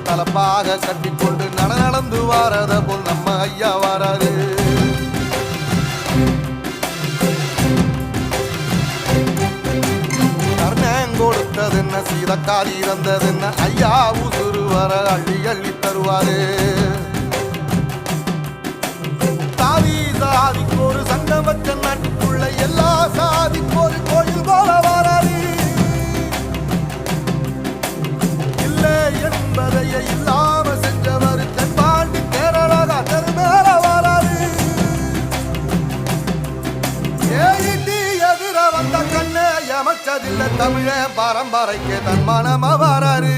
தலப்பாக கட்டிக்கொண்டு நடந்து வாரத போல் நம்ம ஐயா வாராரு. கொடுத்தது என்ன சீதக்காரி இறந்தது என்ன ஐயா உசுறு வர அள்ளி அள்ளி தருவாரு. சாதி சாதிக்கு ஒரு சங்கம் வச்ச நாட்டுக்குள்ள எல்லா சாதிக்கு ஒரு கோயில் போல வராது. இல்லை என்பதைய இல்லாம செஞ்சவர் தென்பாண்டி கேரளா தெருமேல வராது. ஏடி எதிர வந்த கண்ணே எமச்சதில்லை தமிழ பரம்பரைக்கு தன் மனம வராரு.